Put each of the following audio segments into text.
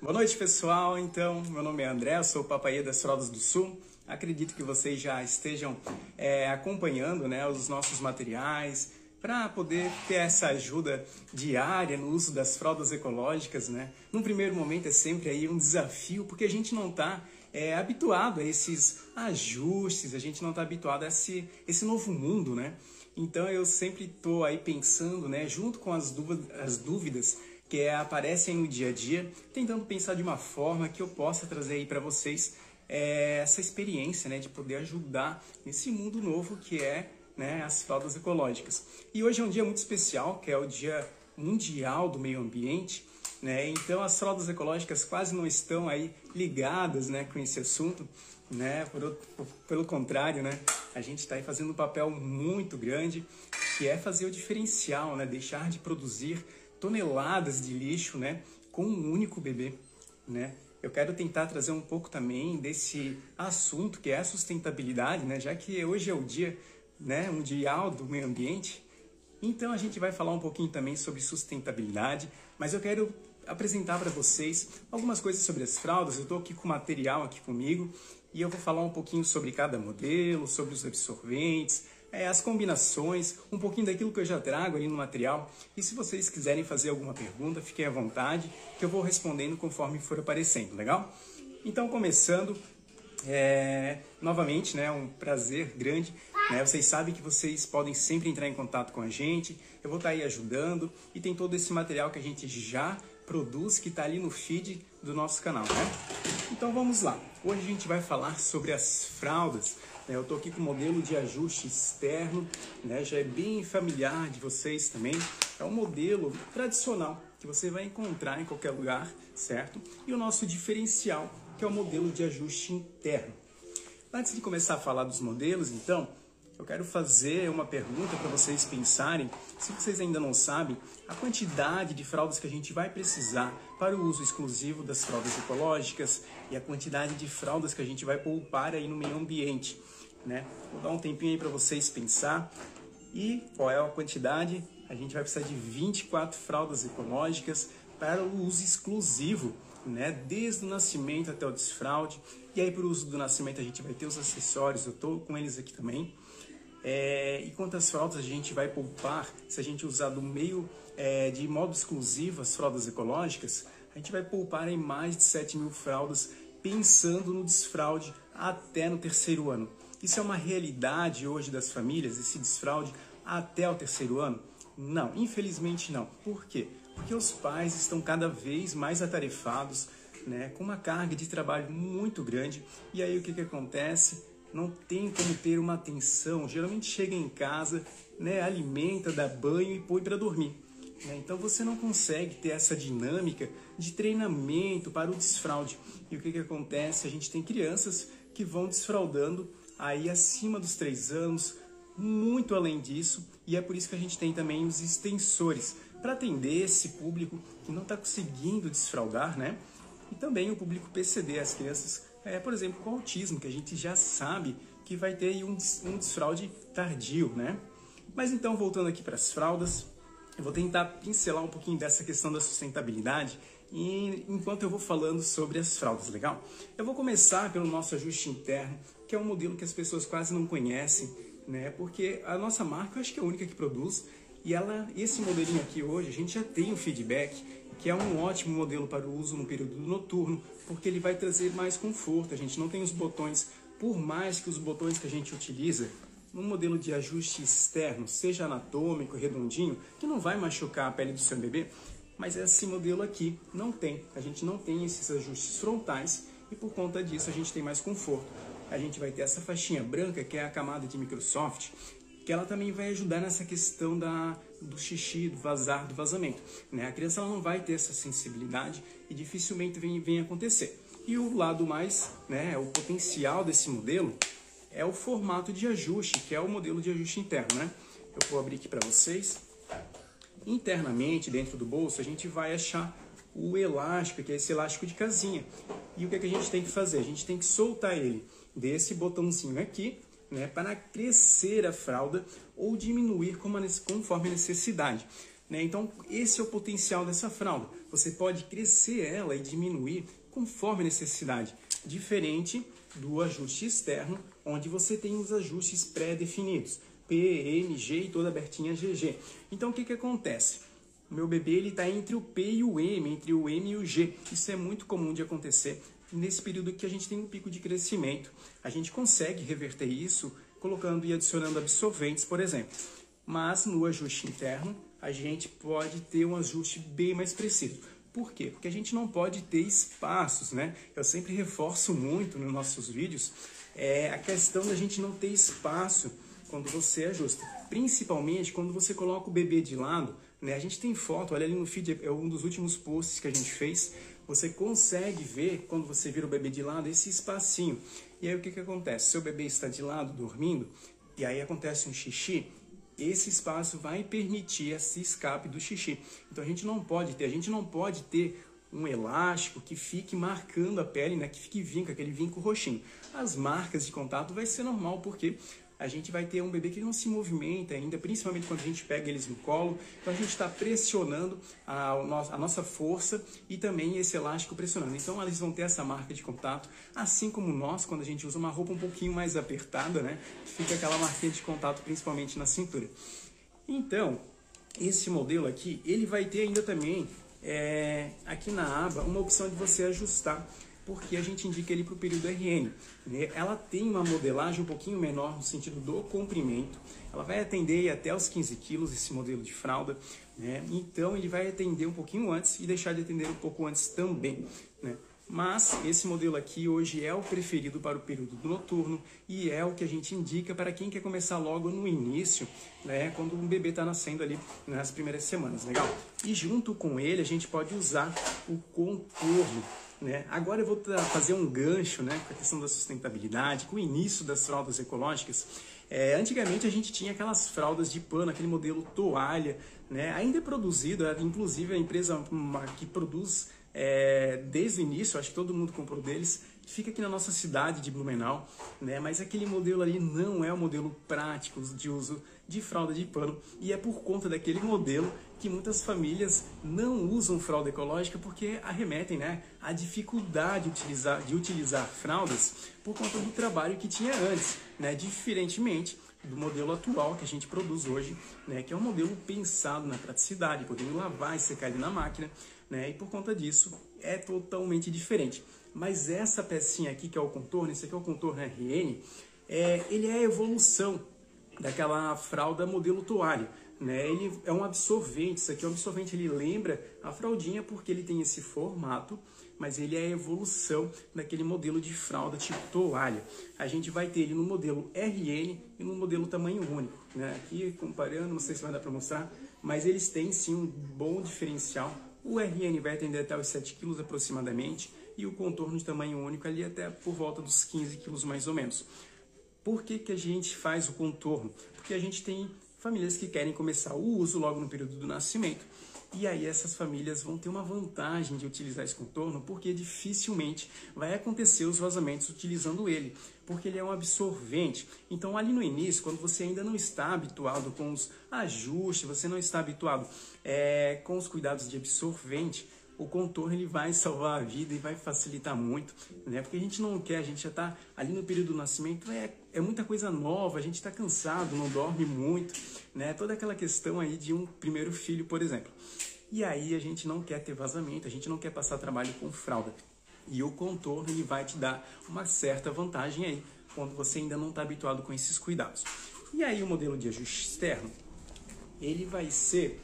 Boa noite, pessoal. Então, meu nome é André, eu sou o Papaiê das Fraldas do Sul. Acredito que vocês já estejam acompanhando, né, os nossos materiais para poder ter essa ajuda diária no uso das fraldas ecológicas, né? No primeiro momento é sempre aí um desafio, porque a gente não está habituado a esses ajustes, a gente não está habituado a esse novo mundo, né? Então eu sempre estou aí pensando, né, junto com as dúvidas que aparecem no dia a dia, tentando pensar de uma forma que eu possa trazer aí para vocês essa experiência, né, de poder ajudar nesse mundo novo que é, né, as fraldas ecológicas. E hoje é um dia muito especial, que é o Dia Mundial do Meio Ambiente, né? Então as fraldas ecológicas quase não estão aí ligadas, né, com esse assunto, né? Pelo contrário, né, a gente está aí fazendo um papel muito grande, que é fazer o diferencial, né, deixar de produzir toneladas de lixo, né, com um único bebê, né? Eu quero tentar trazer um pouco também desse assunto que é a sustentabilidade, né, já que hoje é o dia, né, mundial do meio ambiente. Então a gente vai falar um pouquinho também sobre sustentabilidade, mas eu quero apresentar para vocês algumas coisas sobre as fraldas. Eu estou aqui com o material aqui comigo e eu vou falar um pouquinho sobre cada modelo, sobre os absorventes, as combinações, um pouquinho daquilo que eu já trago aí no material. E se vocês quiserem fazer alguma pergunta, fiquem à vontade, que eu vou respondendo conforme for aparecendo, legal? Então, começando, novamente, né, um prazer grande, né? Vocês sabem que vocês podem sempre entrar em contato com a gente, eu vou estar aí ajudando, e tem todo esse material que a gente já produz, que está ali no feed do nosso canal, né? Então vamos lá, hoje a gente vai falar sobre as fraldas. Eu estou aqui com o modelo de ajuste externo, né? Já é bem familiar de vocês também. É um modelo tradicional que você vai encontrar em qualquer lugar, certo? E o nosso diferencial, que é o modelo de ajuste interno. Antes de começar a falar dos modelos, então, eu quero fazer uma pergunta para vocês pensarem, se vocês ainda não sabem, a quantidade de fraldas que a gente vai precisar para o uso exclusivo das fraldas ecológicas e a quantidade de fraldas que a gente vai poupar aí no meio ambiente, né? Vou dar um tempinho aí para vocês pensar. E qual é a quantidade? A gente vai precisar de 24 fraldas ecológicas para o uso exclusivo, né? Desde o nascimento até o desfraude. E aí para o uso do nascimento a gente vai ter os acessórios, eu estou com eles aqui também. E quantas fraldas a gente vai poupar se a gente usar do meio de modo exclusivo as fraldas ecológicas? A gente vai poupar em mais de 7.000 fraldas pensando no desfraude até no 3º ano. Isso é uma realidade hoje das famílias, esse desfraude até o 3º ano? Não, infelizmente não. Por quê? Porque os pais estão cada vez mais atarefados, né, com uma carga de trabalho muito grande. E aí o que acontece? Não tem como ter uma atenção. Geralmente chega em casa, né, alimenta, dá banho e põe para dormir. Então você não consegue ter essa dinâmica de treinamento para o desfraude. E o que acontece? A gente tem crianças que vão desfraudando aí acima dos 3 anos, muito além disso, e é por isso que a gente tem também os extensores, para atender esse público que não está conseguindo desfraudar, né? E também o público PCD, as crianças, por exemplo, com autismo, que a gente já sabe que vai ter aí um desfraude tardio, né? Mas então, voltando aqui para as fraldas, eu vou tentar pincelar um pouquinho dessa questão da sustentabilidade e enquanto eu vou falando sobre as fraldas, legal? Eu vou começar pelo nosso ajuste interno, que é um modelo que as pessoas quase não conhecem, né? Porque a nossa marca, eu acho que é a única que produz, e esse modelinho aqui hoje, a gente já tem um feedback, que é um ótimo modelo para o uso no período noturno, porque ele vai trazer mais conforto. A gente não tem os botões, por mais que os botões que a gente utiliza no modelo de ajuste externo, seja anatômico, redondinho, que não vai machucar a pele do seu bebê, mas esse modelo aqui não tem. A gente não tem esses ajustes frontais e por conta disso a gente tem mais conforto. A gente vai ter essa faixinha branca, que é a camada de Microsoft, que ela também vai ajudar nessa questão do xixi, do vazar, do vazamento, né? A criança ela não vai ter essa sensibilidade e dificilmente vem acontecer. E o lado mais, né, o potencial desse modelo é o formato de ajuste, que é o modelo de ajuste interno, né? Eu vou abrir aqui para vocês. Internamente, dentro do bolso, a gente vai achar o elástico, que é esse elástico de casinha. E o que a gente tem que fazer? A gente tem que soltar ele desse botãozinho aqui, né, para crescer a fralda ou diminuir conforme a necessidade. né? Então, esse é o potencial dessa fralda. Você pode crescer ela e diminuir conforme a necessidade, diferente do ajuste externo, onde você tem os ajustes pré-definidos, P, M, G e toda abertinha GG. Então, o que que acontece? O meu bebê está entre o P e o M, entre o M e o G. Isso é muito comum de acontecer nesse período que a gente tem um pico de crescimento. A gente consegue reverter isso colocando e adicionando absorventes, por exemplo. Mas no ajuste interno, a gente pode ter um ajuste bem mais preciso. Por quê? Porque a gente não pode ter espaços, né? Eu sempre reforço muito nos nossos vídeos a questão da gente não ter espaço quando você ajusta. Principalmente quando você coloca o bebê de lado, né? A gente tem foto, olha ali no feed, é um dos últimos posts que a gente fez. Você consegue ver, quando você vira o bebê de lado, esse espacinho. E aí o que que acontece? Seu bebê está de lado, dormindo, e aí acontece um xixi, esse espaço vai permitir esse escape do xixi. Então a gente não pode ter um elástico que fique marcando a pele, né? Que fique vinco, aquele vinco roxinho. As marcas de contato vai ser normal, porque a gente vai ter um bebê que não se movimenta ainda, principalmente quando a gente pega eles no colo. Então a gente está pressionando a nossa força e também esse elástico pressionando. Então eles vão ter essa marca de contato, assim como nós, quando a gente usa uma roupa um pouquinho mais apertada, né? Fica aquela marquinha de contato, principalmente na cintura. Então, esse modelo aqui, ele vai ter ainda também, aqui na aba, uma opção de você ajustar, porque a gente indica ele para o período RN. Né? Ela tem uma modelagem um pouquinho menor no sentido do comprimento. Ela vai atender até os 15 quilos, esse modelo de fralda. Né? Então, ele vai atender um pouquinho antes e deixar de atender um pouco antes também. Né? Mas esse modelo aqui hoje é o preferido para o período do noturno e é o que a gente indica para quem quer começar logo no início, né, quando um bebê está nascendo ali nas primeiras semanas, legal? E junto com ele a gente pode usar o contorno. Né? Agora eu vou fazer um gancho, né, com a questão da sustentabilidade, com o início das fraldas ecológicas. Antigamente a gente tinha aquelas fraldas de pano, aquele modelo toalha, né? Ainda é produzido, inclusive a empresa que produz desde o início, acho que todo mundo comprou deles, fica aqui na nossa cidade de Blumenau, né? Mas aquele modelo ali não é o modelo prático de uso de fralda de pano, e é por conta daquele modelo que muitas famílias não usam fralda ecológica porque arremetem, né, à dificuldade de utilizar fraldas por conta do trabalho que tinha antes, né? Diferentemente do modelo atual que a gente produz hoje, né, que é um modelo pensado na praticidade, podendo lavar e secar ele na máquina, né, e por conta disso é totalmente diferente. Mas essa pecinha aqui, que é o contorno, esse aqui é o contorno RN, ele é a evolução daquela fralda modelo toalha. Né? Ele é um absorvente, isso aqui é um absorvente, ele lembra a fraldinha porque ele tem esse formato, mas ele é a evolução daquele modelo de fralda tipo toalha. A gente vai ter ele no modelo RN e no modelo tamanho único. Né? Aqui comparando, não sei se vai dar para mostrar, mas eles têm sim um bom diferencial. O RN vai atender até os 7 kg aproximadamente e o contorno de tamanho único ali até por volta dos 15 kg mais ou menos. Por que que a gente faz o contorno? Porque a gente tem famílias que querem começar o uso logo no período do nascimento. E aí essas famílias vão ter uma vantagem de utilizar esse contorno, porque dificilmente vai acontecer os vazamentos utilizando ele, porque ele é um absorvente. Então ali no início, quando você ainda não está habituado com os ajustes, você não está habituado com os cuidados de absorvente, o contorno ele vai salvar a vida e vai facilitar muito, né? Porque a gente não quer, a gente já está ali no período do nascimento, é muita coisa nova, a gente está cansado, não dorme muito, né? Toda aquela questão aí de um primeiro filho, por exemplo. E aí a gente não quer ter vazamento, a gente não quer passar trabalho com fralda. E o contorno ele vai te dar uma certa vantagem aí, quando você ainda não está habituado com esses cuidados. E aí o modelo de ajuste externo, ele vai ser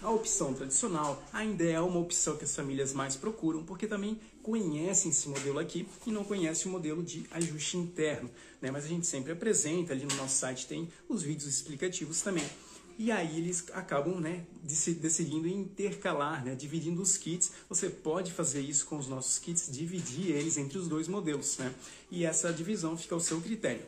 a opção tradicional, ainda é uma opção que as famílias mais procuram, porque também conhecem esse modelo aqui e não conhecem o modelo de ajuste interno, né? Mas a gente sempre apresenta, ali no nosso site tem os vídeos explicativos também. E aí eles acabam, né, decidindo intercalar, né, dividindo os kits. Você pode fazer isso com os nossos kits, dividir eles entre os dois modelos, né? E essa divisão fica ao seu critério.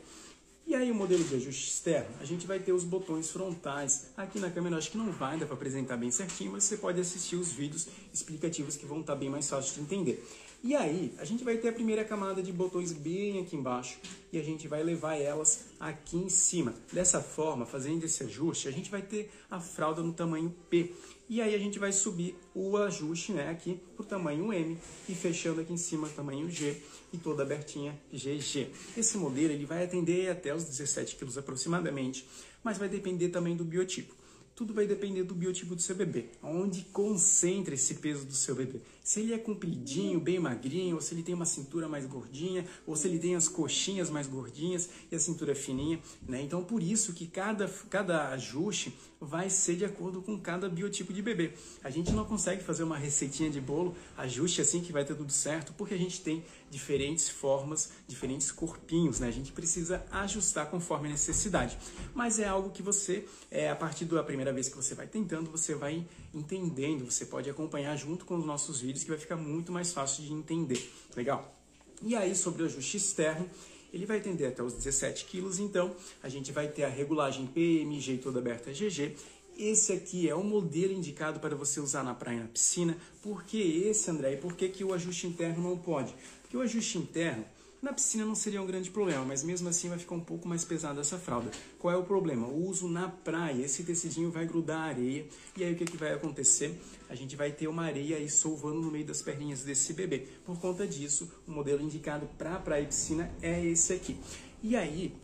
E aí o modelo de ajuste externo, a gente vai ter os botões frontais. Aqui na câmera eu acho que não vai dar para apresentar bem certinho, mas você pode assistir os vídeos explicativos que vão estar bem mais fáceis de entender. E aí a gente vai ter a primeira camada de botões bem aqui embaixo e a gente vai levar elas aqui em cima. Dessa forma, fazendo esse ajuste, a gente vai ter a fralda no tamanho P. E aí a gente vai subir o ajuste, né, aqui para o tamanho M e fechando aqui em cima o tamanho G e toda abertinha GG. Esse modelo ele vai atender até os 17 quilos aproximadamente, mas vai depender também do biotipo. Tudo vai depender do biotipo do seu bebê, onde concentra esse peso do seu bebê. Se ele é compridinho, bem magrinho, ou se ele tem uma cintura mais gordinha, ou se ele tem as coxinhas mais gordinhas e a cintura fininha, né? Então, por isso que cada ajuste vai ser de acordo com cada biotipo de bebê. A gente não consegue fazer uma receitinha de bolo, ajuste assim que vai ter tudo certo, porque a gente tem diferentes formas, diferentes corpinhos, né? A gente precisa ajustar conforme a necessidade. Mas é algo que você, a partir da primeira vez que você vai tentando, você vai entendendo, você pode acompanhar junto com os nossos vídeos, que vai ficar muito mais fácil de entender. Legal? E aí, sobre o ajuste externo, ele vai atender até os 17 quilos, então a gente vai ter a regulagem PMG toda aberta GG. Esse aqui é o modelo indicado para você usar na praia e na piscina. Por que esse, André? E por que o ajuste interno não pode? Porque o ajuste interno, na piscina não seria um grande problema, mas mesmo assim vai ficar um pouco mais pesada essa fralda. Qual é o problema? O uso na praia, esse tecidinho vai grudar a areia, e aí o que vai acontecer? A gente vai ter uma areia aí solvando no meio das perninhas desse bebê. Por conta disso, o modelo indicado para praia e piscina é esse aqui. E aí,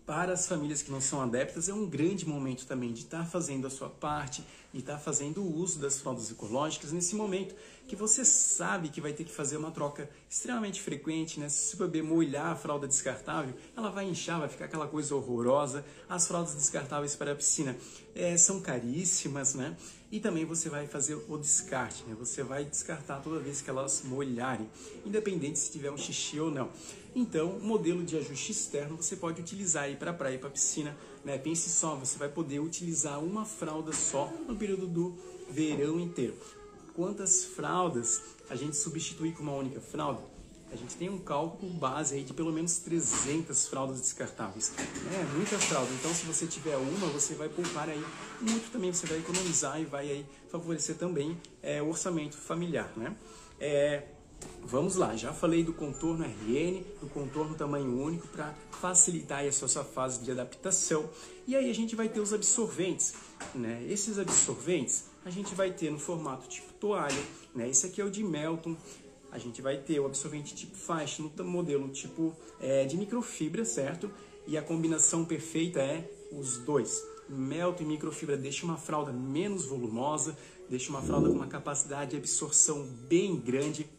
para as famílias que não são adeptas, é um grande momento também de estar fazendo a sua parte, de estar fazendo o uso das fraldas ecológicas nesse momento que você sabe que vai ter que fazer uma troca extremamente frequente, né? Se o bebê molhar a fralda descartável, ela vai inchar, vai ficar aquela coisa horrorosa. As fraldas descartáveis para a piscina são caríssimas, né? E também você vai fazer o descarte, né? Você vai descartar toda vez que elas molharem, independente se tiver um xixi ou não. Então, o modelo de ajuste externo você pode utilizar aí para a praia e para a piscina, né? Pense só, você vai poder utilizar uma fralda só no período do verão inteiro. Quantas fraldas a gente substitui com uma única fralda? A gente tem um cálculo base aí de pelo menos 300 fraldas descartáveis. É muita fralda, então se você tiver uma, você vai poupar aí muito também, você vai economizar e vai aí favorecer também o orçamento familiar, né? Vamos lá, já falei do contorno RN, do contorno tamanho único para facilitar aí a sua fase de adaptação. E aí a gente vai ter os absorventes, né? Esses absorventes a gente vai ter no formato tipo toalha, né? Esse aqui é o de Melton. A gente vai ter o absorvente tipo faixa no modelo tipo de microfibra, certo? E a combinação perfeita é os dois. Melton e microfibra deixa uma fralda menos volumosa, deixa uma fralda com uma capacidade de absorção bem grande.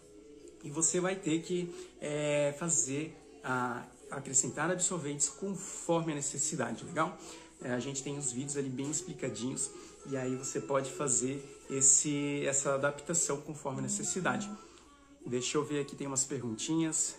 E você vai ter que acrescentar absorventes conforme a necessidade, legal? A gente tem os vídeos ali bem explicadinhos e aí você pode fazer essa adaptação conforme a necessidade. Deixa eu ver aqui, tem umas perguntinhas.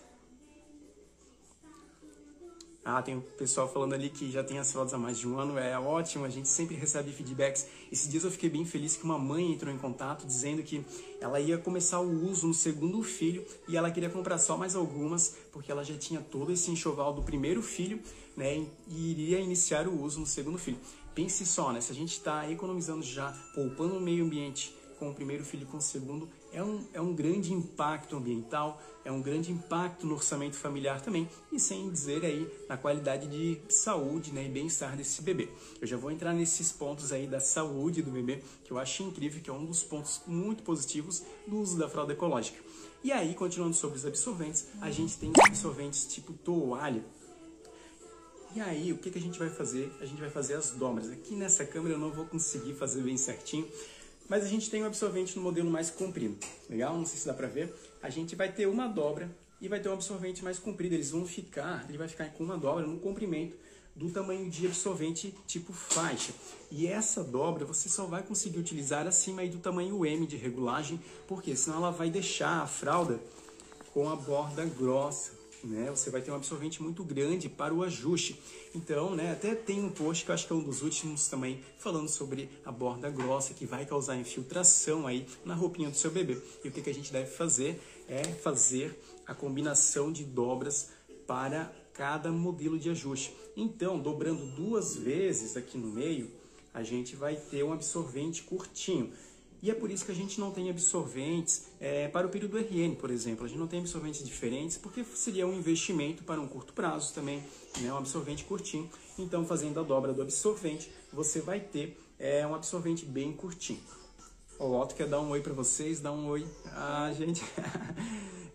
Tem o pessoal falando ali que já tem as fraldas há mais de um ano, é ótimo, a gente sempre recebe feedbacks. Esses dias eu fiquei bem feliz que uma mãe entrou em contato dizendo que ela ia começar o uso no segundo filho e ela queria comprar só mais algumas, porque ela já tinha todo esse enxoval do primeiro filho, né, e iria iniciar o uso no segundo filho. Pense só, né, se a gente está economizando já, poupando o meio ambiente com o primeiro filho e com o segundo, é um grande impacto ambiental, é um grande impacto no orçamento familiar também, e sem dizer aí na qualidade de saúde, né, e bem-estar desse bebê. Eu já vou entrar nesses pontos aí da saúde do bebê, que eu acho incrível, que é um dos pontos muito positivos do uso da fralda ecológica. E aí, continuando sobre os absorventes, a gente tem absorventes tipo toalha. E aí, o que a gente vai fazer? A gente vai fazer as dobras. Aqui nessa câmera eu não vou conseguir fazer bem certinho, mas a gente tem um absorvente no modelo mais comprido, legal? Não sei se dá pra ver. A gente vai ter uma dobra e vai ter um absorvente mais comprido. Ele vai ficar com uma dobra no comprimento do tamanho de absorvente tipo faixa. E essa dobra você só vai conseguir utilizar acima aí do tamanho M de regulagem, porque senão ela vai deixar a fralda com a borda grossa, né? Você vai ter um absorvente muito grande para o ajuste. Então, né, até tem um post que eu acho que é um dos últimos também, falando sobre a borda grossa, que vai causar infiltração aí na roupinha do seu bebê. E o que a gente deve fazer é fazer a combinação de dobras para cada modelo de ajuste. Então, dobrando 2 vezes aqui no meio, a gente vai ter um absorvente curtinho. E é por isso que a gente não tem absorventes para o período RN, por exemplo. A gente não tem absorventes diferentes, porque seria um investimento para um curto prazo também, né? Um absorvente curtinho. Então, fazendo a dobra do absorvente, você vai ter um absorvente bem curtinho. O Otto quer dar um oi para vocês, dá um oi. Ah, gente,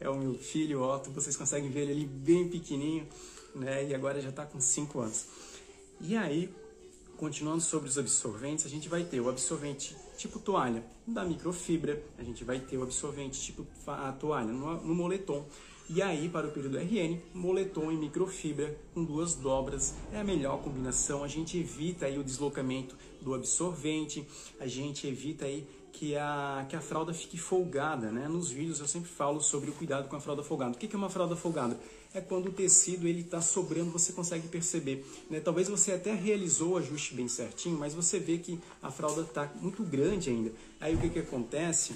é o meu filho, o Otto, vocês conseguem ver ele ali bem pequenininho, né? E agora já está com 5 anos. E aí, continuando sobre os absorventes, a gente vai ter o absorvente tipo toalha da microfibra, a gente vai ter o absorvente tipo a toalha no moletom. E aí, para o período RN, moletom e microfibra com 2 dobras é a melhor combinação. A gente evita aí o deslocamento do absorvente, a gente evita aí que a fralda fique folgada, né? Nos vídeos eu sempre falo sobre o cuidado com a fralda folgada. O que é uma fralda folgada? É quando o tecido ele está sobrando, você consegue perceber, né? Talvez você até realizou o ajuste bem certinho, mas você vê que a fralda está muito grande ainda. Aí o que acontece?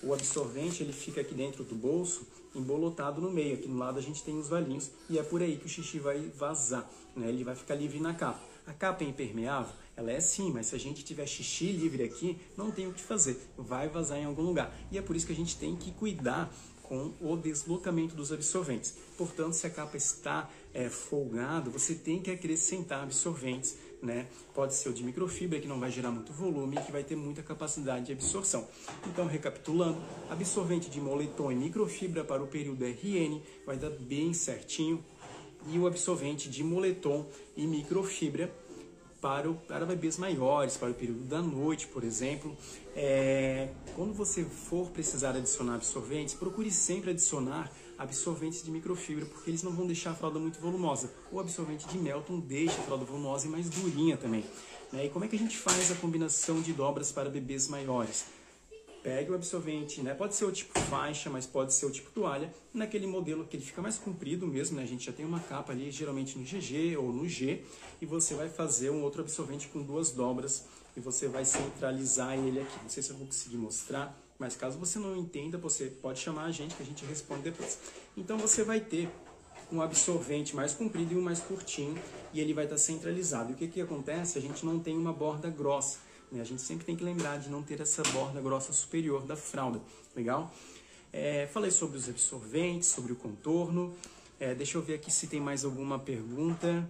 O absorvente ele fica aqui dentro do bolso, embolotado no meio. Aqui no lado a gente tem os valinhos e é por aí que o xixi vai vazar, né? Ele vai ficar livre na capa. A capa é impermeável? Ela é sim, mas se a gente tiver xixi livre aqui, não tem o que fazer, vai vazar em algum lugar. E é por isso que a gente tem que cuidar com o deslocamento dos absorventes. Portanto, se a capa está folgada, você tem que acrescentar absorventes, né? Pode ser o de microfibra, que não vai gerar muito volume e que vai ter muita capacidade de absorção. Então, recapitulando, absorvente de moletom e microfibra para o período RN vai dar bem certinho. E o absorvente de moletom e microfibra para bebês maiores, para o período da noite, por exemplo. Quando você for precisar adicionar absorventes, procure sempre adicionar absorventes de microfibra, porque eles não vão deixar a fralda muito volumosa. O absorvente de Melton deixa a fralda volumosa e mais durinha também. E como é que a gente faz a combinação de dobras para bebês maiores? Pegue o absorvente, né? Pode ser o tipo faixa, mas pode ser o tipo toalha, naquele modelo que ele fica mais comprido mesmo, né? A gente já tem uma capa ali, geralmente no GG ou no G, e você vai fazer um outro absorvente com 2 dobras e você vai centralizar ele aqui. Não sei se eu vou conseguir mostrar, mas caso você não entenda, você pode chamar a gente que a gente responde depois. Então você vai ter um absorvente mais comprido e um mais curtinho, e ele vai estar centralizado. E o que acontece? A gente não tem uma borda grossa. A gente sempre tem que lembrar de não ter essa borda grossa superior da fralda, legal? Falei sobre os absorventes, sobre o contorno. Deixa eu ver aqui se tem mais alguma pergunta.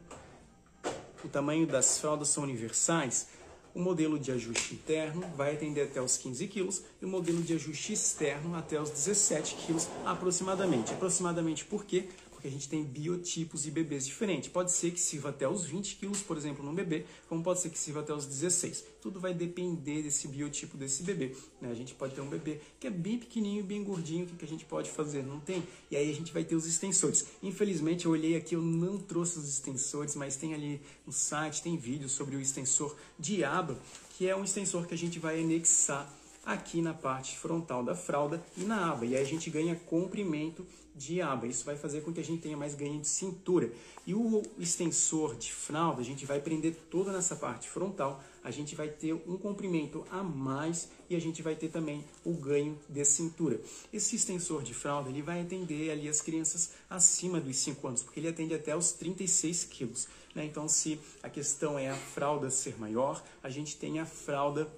O tamanho das fraldas são universais? O modelo de ajuste interno vai atender até os 15 quilos e o modelo de ajuste externo até os 17 quilos aproximadamente. Aproximadamente por quê? Porque a gente tem biotipos e bebês diferentes. Pode ser que sirva até os 20 quilos, por exemplo, num bebê, como pode ser que sirva até os 16. Tudo vai depender desse biotipo desse bebê, né? A gente pode ter um bebê que é bem pequenininho, bem gordinho, o que a gente pode fazer? Não tem? E aí a gente vai ter os extensores. Infelizmente, eu olhei aqui, eu não trouxe os extensores, mas tem ali no site, tem vídeo sobre o extensor de aba, que é um extensor que a gente vai anexar aqui na parte frontal da fralda e na aba. E aí a gente ganha comprimento de aba. Isso vai fazer com que a gente tenha mais ganho de cintura. E o extensor de fralda, a gente vai prender toda nessa parte frontal. A gente vai ter um comprimento a mais e a gente vai ter também o ganho de cintura. Esse extensor de fralda, ele vai atender ali as crianças acima dos 5 anos, porque ele atende até os 36 quilos, né? Então, se a questão é a fralda ser maior, a gente tem a fralda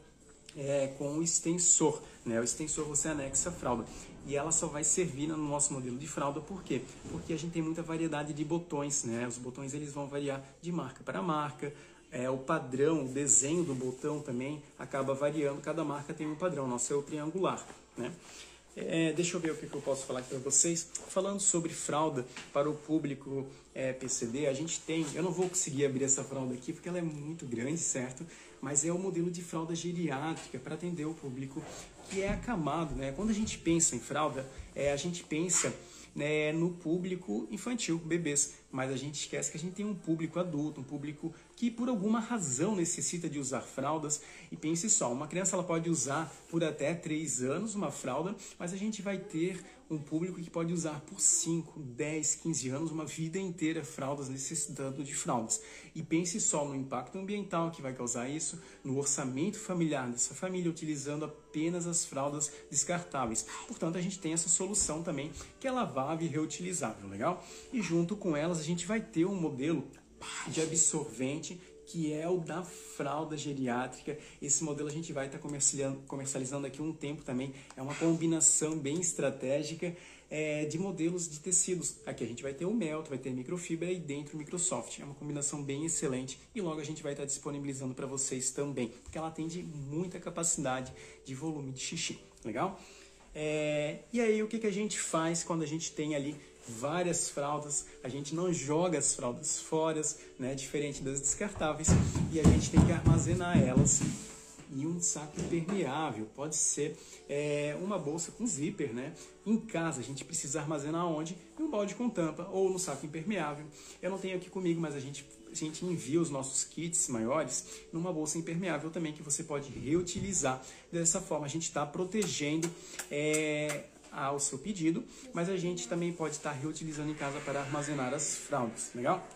com o extensor, né? O extensor você anexa a fralda e ela só vai servir no nosso modelo de fralda. Por quê? Porque a gente tem muita variedade de botões, né? Os botões eles vão variar de marca para marca. O padrão, o desenho do botão também acaba variando. Cada marca tem um padrão. Nosso é o triangular, né? Deixa eu ver o que eu posso falar aqui para vocês. Falando sobre fralda para o público PCD, a gente tem... Eu não vou conseguir abrir essa fralda aqui porque ela é muito grande, certo? Mas é o modelo de fralda geriátrica para atender o público que é acamado, né? Quando a gente pensa em fralda, a gente pensa, né, no público infantil, bebês, mas a gente esquece que a gente tem um público adulto, um público que por alguma razão necessita de usar fraldas. E pense só, uma criança ela pode usar por até 3 anos uma fralda, mas a gente vai ter um público que pode usar por 5, 10, 15 anos, uma vida inteira fraldas, necessitando de fraldas. E pense só no impacto ambiental que vai causar isso, no orçamento familiar dessa família, utilizando apenas as fraldas descartáveis. Portanto, a gente tem essa solução também, que é lavável e reutilizável, legal? E junto com elas, a gente vai ter um modelo de absorvente, que é o da fralda geriátrica. Esse modelo a gente vai estar comercializando aqui um tempo também. É uma combinação bem estratégica. de modelos de tecidos. Aqui a gente vai ter o Melton, vai ter microfibra e dentro o Microsoft. É uma combinação bem excelente e logo a gente vai estar disponibilizando para vocês também, porque ela atende muita capacidade de volume de xixi, legal? E aí o que a gente faz quando a gente tem ali várias fraldas? A gente não joga as fraldas fora, né, diferente das descartáveis, e a gente tem que armazenar elas em um saco impermeável. Pode ser uma bolsa com zíper, né? Em casa a gente precisa armazenar onde? Em um balde com tampa ou no saco impermeável. Eu não tenho aqui comigo, mas a gente envia os nossos kits maiores numa bolsa impermeável também, que você pode reutilizar. Dessa forma a gente está protegendo ao seu pedido, mas a gente também pode estar reutilizando em casa para armazenar as fraldas, legal?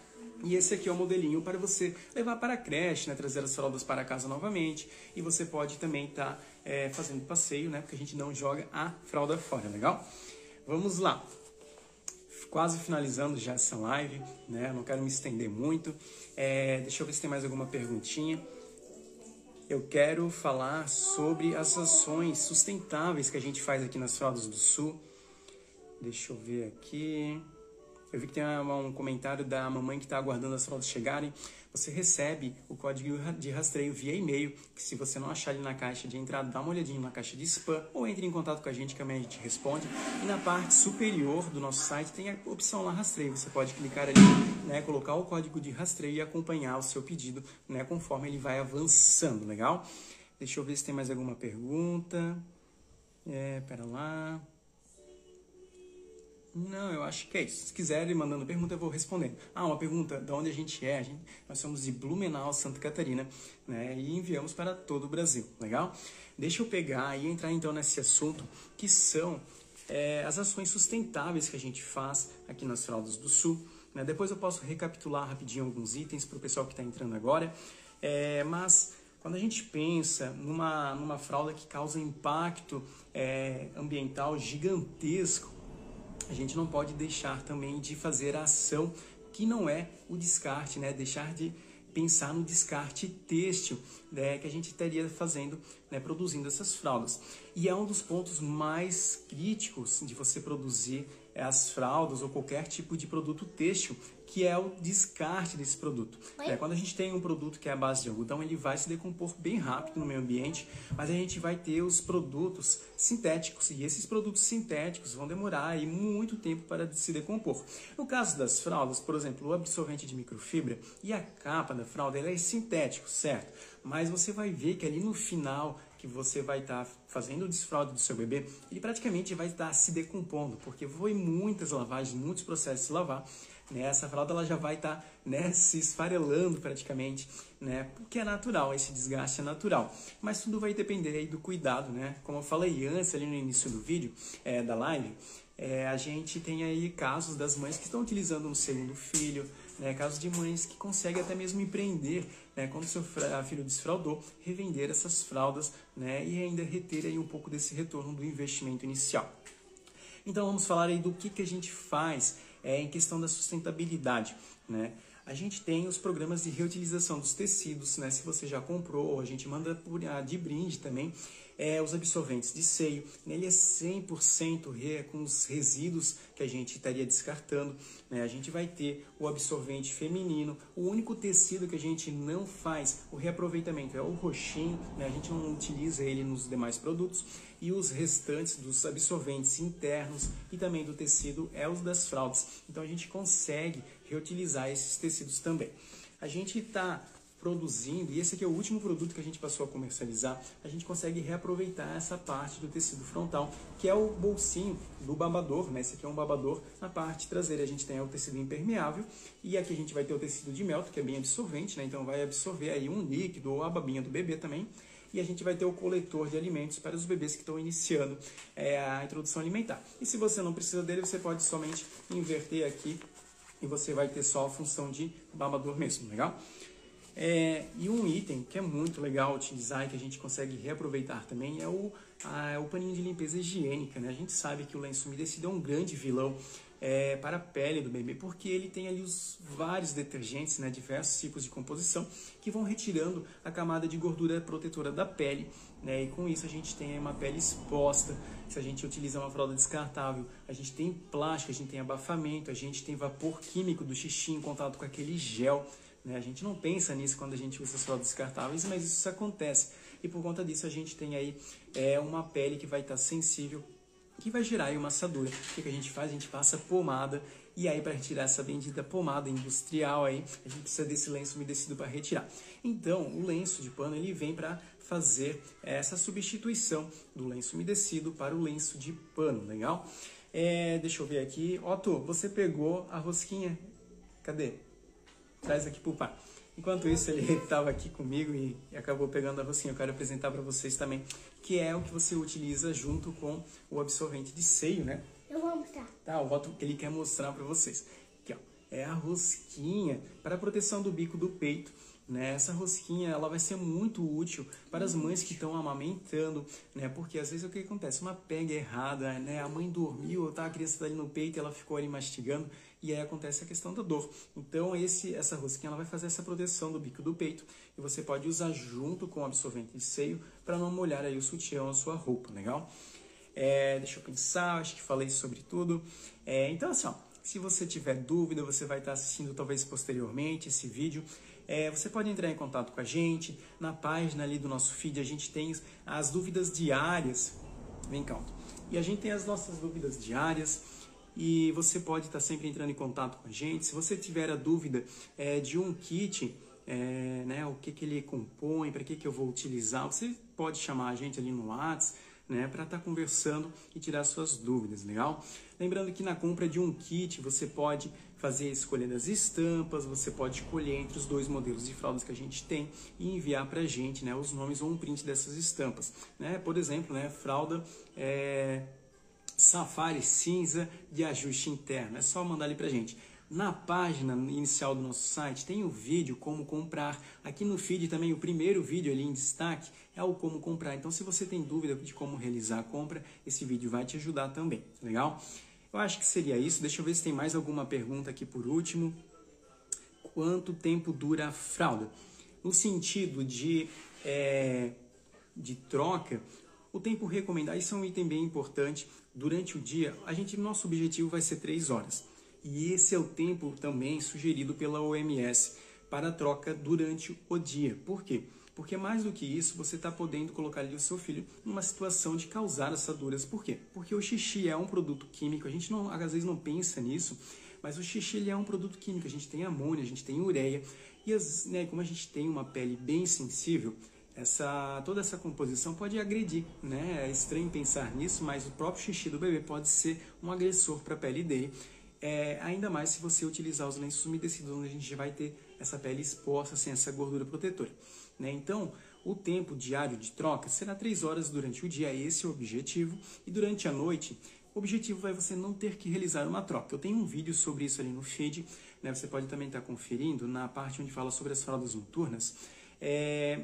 E esse aqui é o modelinho para você levar para a creche, né, trazer as fraldas para casa novamente, e você pode também estar fazendo passeio, né, porque a gente não joga a fralda fora, legal? Vamos lá! Quase finalizando já essa live, né, não quero me estender muito, deixa eu ver se tem mais alguma perguntinha. Eu quero falar sobre as ações sustentáveis que a gente faz aqui nas Fraldas do Sul. Deixa eu ver aqui. Eu vi que tem um comentário da mamãe que está aguardando as fraldas chegarem. Você recebe o código de rastreio via e-mail, que se você não achar ali na caixa de entrada, dá uma olhadinha na caixa de spam ou entre em contato com a gente que a gente responde. E na parte superior do nosso site tem a opção lá rastreio. Você pode clicar ali, né, colocar o código de rastreio e acompanhar o seu pedido, né, conforme ele vai avançando, legal? Deixa eu ver se tem mais alguma pergunta. Pera lá. Não, eu acho que é isso. Se quiserem mandando pergunta, eu vou respondendo. Uma pergunta, de onde a gente é? Nós somos de Blumenau, Santa Catarina, né? E enviamos para todo o Brasil, legal? Deixa eu pegar e entrar então nesse assunto, que são as ações sustentáveis que a gente faz aqui nas Fraldas do Sul, né? Depois eu posso recapitular rapidinho alguns itens para o pessoal que está entrando agora, mas quando a gente pensa numa fralda que causa impacto ambiental gigantesco, a gente não pode deixar também de fazer a ação que não é o descarte, né? Deixar de pensar no descarte têxtil, né, que a gente estaria fazendo, né, produzindo essas fraldas. E é um dos pontos mais críticos de você produzir as fraldas ou qualquer tipo de produto têxtil, que é o descarte desse produto. Quando a gente tem um produto que é a base de algodão, ele vai se decompor bem rápido no meio ambiente, mas a gente vai ter os produtos sintéticos, e esses produtos sintéticos vão demorar aí muito tempo para se decompor. No caso das fraldas, por exemplo, o absorvente de microfibra e a capa da fralda, ela é sintético, certo? Mas você vai ver que ali no final que você vai estar fazendo o desfraude do seu bebê, ele praticamente vai estar se decompondo, porque foi muitas lavagens, muitos processos de lavar, né? Essa fralda ela já vai estar, né, se esfarelando praticamente, né? Porque é natural, esse desgaste é natural. Mas tudo vai depender aí do cuidado, né? Como eu falei antes ali no início do vídeo, da live, a gente tem aí casos das mães que estão utilizando no segundo filho, né? Casos de mães que conseguem até mesmo empreender, né? Quando seu filho desfraldou, revender essas fraldas, né? E ainda reter aí um pouco desse retorno do investimento inicial. Então vamos falar aí do que a gente faz em questão da sustentabilidade, né? A gente tem os programas de reutilização dos tecidos, né? Se você já comprou, a gente manda de brinde também. Os absorventes de seio, ele é 100% com os resíduos que a gente estaria descartando, né? A gente vai ter o absorvente feminino, o único tecido que a gente não faz o reaproveitamento é o roxinho, né? A gente não utiliza ele nos demais produtos, e os restantes dos absorventes internos e também do tecido os das fraldas. Então a gente consegue reutilizar esses tecidos também. A gente está produzindo, e esse aqui é o último produto que a gente passou a comercializar, a gente consegue reaproveitar essa parte do tecido frontal, que é o bolsinho do babador, né? Esse aqui é um babador. Na parte traseira a gente tem o tecido impermeável, e aqui a gente vai ter o tecido de Melton, que é bem absorvente, né? Então vai absorver aí um líquido ou a babinha do bebê também. E a gente vai ter o coletor de alimentos para os bebês que estão iniciando a introdução alimentar. E se você não precisa dele, você pode somente inverter aqui e você vai ter só a função de babador mesmo, legal? E um item que é muito legal utilizar e que a gente consegue reaproveitar também é o paninho de limpeza higiênica, né? A gente sabe que o lenço umedecido é um grande vilão para a pele do bebê, porque ele tem ali os vários detergentes, né, diversos tipos de composição, que vão retirando a camada de gordura protetora da pele, né? E com isso a gente tem uma pele exposta, se a gente utiliza uma fralda descartável, a gente tem plástico, a gente tem abafamento, a gente tem vapor químico do xixi em contato com aquele gel, né? A gente não pensa nisso quando a gente usa as fraldas descartáveis, mas isso acontece. E por conta disso a gente tem aí uma pele que vai estar sensível, que vai gerar aí uma assadura. O que a gente faz? A gente passa pomada, e aí para retirar essa bendita pomada industrial aí, a gente precisa desse lenço umedecido para retirar. Então, o lenço de pano ele vem para fazer essa substituição do lenço umedecido para o lenço de pano, legal? Deixa eu ver aqui. Otto, você pegou a rosquinha? Cadê? Traz aqui pro pai. Enquanto isso, ele estava aqui comigo e acabou pegando a rosquinha. Eu quero apresentar para vocês também, que é o que você utiliza junto com o absorvente de seio, né? Eu vou mostrar. Tá, o Otto ele quer mostrar para vocês. Aqui, ó, é a rosquinha para a proteção do bico do peito. Né? Essa rosquinha ela vai ser muito útil para as mães que estão amamentando, né? Porque às vezes o que acontece? Uma pega errada, né? A mãe dormiu, tá? A criança está ali no peito e ela ficou ali mastigando e aí acontece a questão da dor. Então essa rosquinha ela vai fazer essa proteção do bico do peito e você pode usar junto com o absorvente de seio para não molhar aí o sutiã ou a sua roupa, legal? Deixa eu pensar, acho que falei sobre tudo. Então assim, ó, se você tiver dúvida, você vai estar assistindo talvez posteriormente esse vídeo. Você pode entrar em contato com a gente, na página ali do nosso feed, a gente tem as dúvidas diárias, vem cá, e a gente tem as nossas dúvidas diárias, e você pode estar sempre entrando em contato com a gente. Se você tiver a dúvida de um kit, né, o que ele compõe, para que eu vou utilizar, você pode chamar a gente ali no WhatsApp, né, para estar conversando e tirar suas dúvidas, legal? Lembrando que na compra de um kit você pode fazer a escolha das estampas, você pode escolher entre os 2 modelos de fraldas que a gente tem e enviar para a gente, né, os nomes ou um print dessas estampas, né? Por exemplo, né, fralda Safari cinza de ajuste interno, é só mandar ali para a gente. Na página inicial do nosso site tem o vídeo como comprar. Aqui no feed também o primeiro vídeo ali em destaque é o como comprar. Então se você tem dúvida de como realizar a compra, esse vídeo vai te ajudar também, legal? Eu acho que seria isso. Deixa eu ver se tem mais alguma pergunta aqui por último. Quanto tempo dura a fralda? No sentido de troca, o tempo recomendado, isso é um item bem importante. Durante o dia, nosso objetivo vai ser 3 horas. E esse é o tempo também sugerido pela OMS para a troca durante o dia. Por quê? Porque mais do que isso, você está podendo colocar ali o seu filho numa situação de causar assaduras. Por quê? Porque o xixi é um produto químico, a gente às vezes não pensa nisso, mas o xixi ele é um produto químico, a gente tem amônia, a gente tem ureia, e como a gente tem uma pele bem sensível, toda essa composição pode agredir, né? É estranho pensar nisso, mas o próprio xixi do bebê pode ser um agressor para a pele dele. Ainda mais se você utilizar os lenços umedecidos, onde a gente já vai ter essa pele exposta sem essa gordura protetora, né? Então, o tempo diário de troca será 3 horas durante o dia, esse é o objetivo, e durante a noite, o objetivo é você não ter que realizar uma troca. Eu tenho um vídeo sobre isso ali no feed, né? Você pode também estar conferindo na parte onde fala sobre as fraldas noturnas,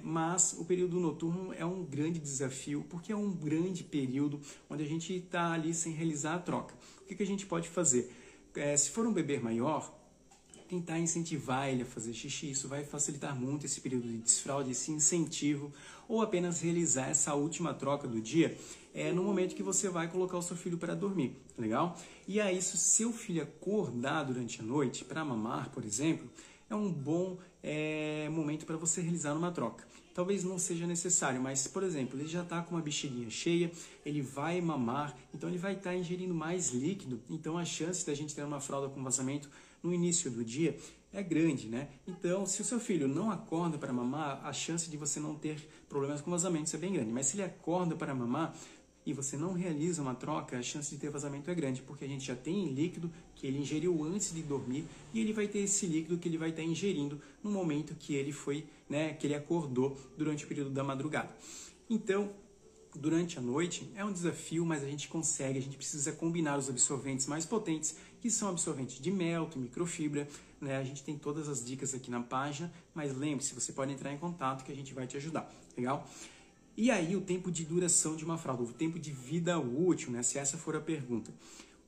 mas o período noturno é um grande desafio, porque é um grande período onde a gente está ali sem realizar a troca. O que a gente pode fazer? Se for um bebê maior, tentar incentivar ele a fazer xixi, isso vai facilitar muito esse período de desfraude, esse incentivo, ou apenas realizar essa última troca do dia no momento que você vai colocar o seu filho para dormir, legal? E aí, se o seu filho acordar durante a noite para mamar, por exemplo, é um bom momento para você realizar uma troca. Talvez não seja necessário, mas, por exemplo, ele já está com uma bexiguinha cheia, ele vai mamar, então ele vai estar ingerindo mais líquido, então a chance da gente ter uma fralda com vazamento no início do dia é grande, né? Então, se o seu filho não acorda para mamar, a chance de você não ter problemas com vazamento é bem grande, mas se ele acorda para mamar e você não realiza uma troca, a chance de ter vazamento é grande, porque a gente já tem líquido que ele ingeriu antes de dormir e ele vai ter esse líquido que ele vai estar ingerindo no momento que ele foi, né, que ele acordou durante o período da madrugada. Então, durante a noite é um desafio, mas a gente consegue, a gente precisa combinar os absorventes mais potentes, que são absorventes de melto, microfibra, né? A gente tem todas as dicas aqui na página, mas lembre-se, você pode entrar em contato que a gente vai te ajudar, legal? E aí o tempo de duração de uma fralda, o tempo de vida útil, né? Se essa for a pergunta.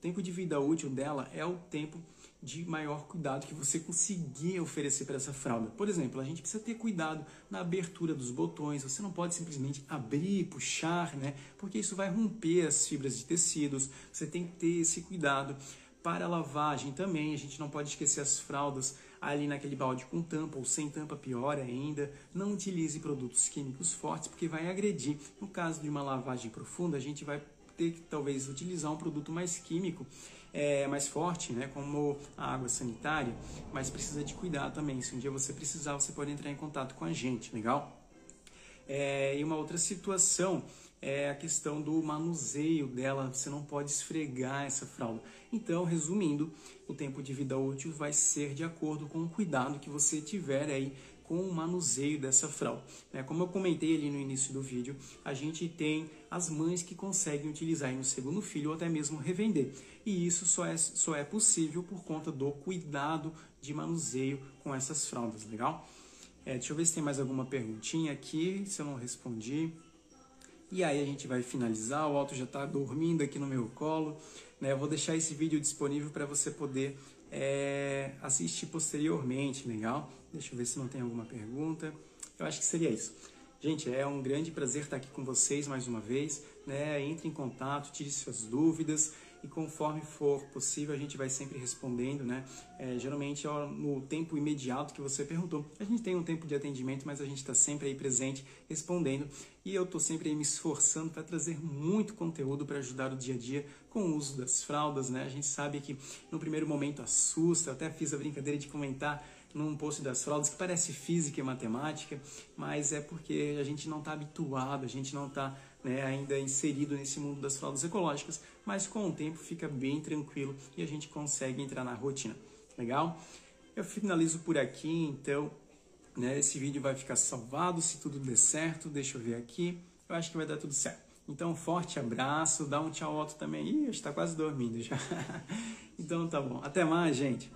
tempo de vida útil dela é o tempo de maior cuidado que você conseguir oferecer para essa fralda. Por exemplo, a gente precisa ter cuidado na abertura dos botões, você não pode simplesmente abrir, puxar, né? Porque isso vai romper as fibras de tecidos, você tem que ter esse cuidado. Para a lavagem também, a gente não pode esquecer as fraldas ali naquele balde com tampa ou sem tampa, pior ainda. Não utilize produtos químicos fortes, porque vai agredir. No caso de uma lavagem profunda, a gente vai ter que talvez utilizar um produto mais químico, mais forte, né, como a água sanitária, mas precisa de cuidado também. Se um dia você precisar, você pode entrar em contato com a gente, legal? E uma outra situação é a questão do manuseio dela, você não pode esfregar essa fralda. Então, resumindo, o tempo de vida útil vai ser de acordo com o cuidado que você tiver aí com o manuseio dessa fralda. Como eu comentei ali no início do vídeo, a gente tem as mães que conseguem utilizar aí no segundo filho ou até mesmo revender. E isso só é possível por conta do cuidado de manuseio com essas fraldas, legal? Deixa eu ver se tem mais alguma perguntinha aqui, se eu não respondi. E aí a gente vai finalizar, o Otto já está dormindo aqui no meu colo. Eu vou deixar esse vídeo disponível para você poder assistir posteriormente, legal? Deixa eu ver se não tem alguma pergunta. Eu acho que seria isso. Gente, é um grande prazer estar aqui com vocês mais uma vez. Entre em contato, tire suas dúvidas e conforme for possível a gente vai sempre respondendo, geralmente no tempo imediato que você perguntou. A gente tem um tempo de atendimento, mas a gente está sempre aí presente respondendo e eu estou sempre aí me esforçando para trazer muito conteúdo para ajudar o dia a dia com o uso das fraldas, A gente sabe que no primeiro momento assusta, eu até fiz a brincadeira de comentar num post das fraldas que parece física e matemática, mas é porque a gente não está habituado, a gente não está ainda inserido nesse mundo das fraldas ecológicas, mas com o tempo fica bem tranquilo e a gente consegue entrar na rotina, legal? Eu finalizo por aqui, então, esse vídeo vai ficar salvado, se tudo der certo, deixa eu ver aqui, eu acho que vai dar tudo certo. Então, um forte abraço, dá um tchau Otto também, está quase dormindo já. Então tá bom, até mais, gente!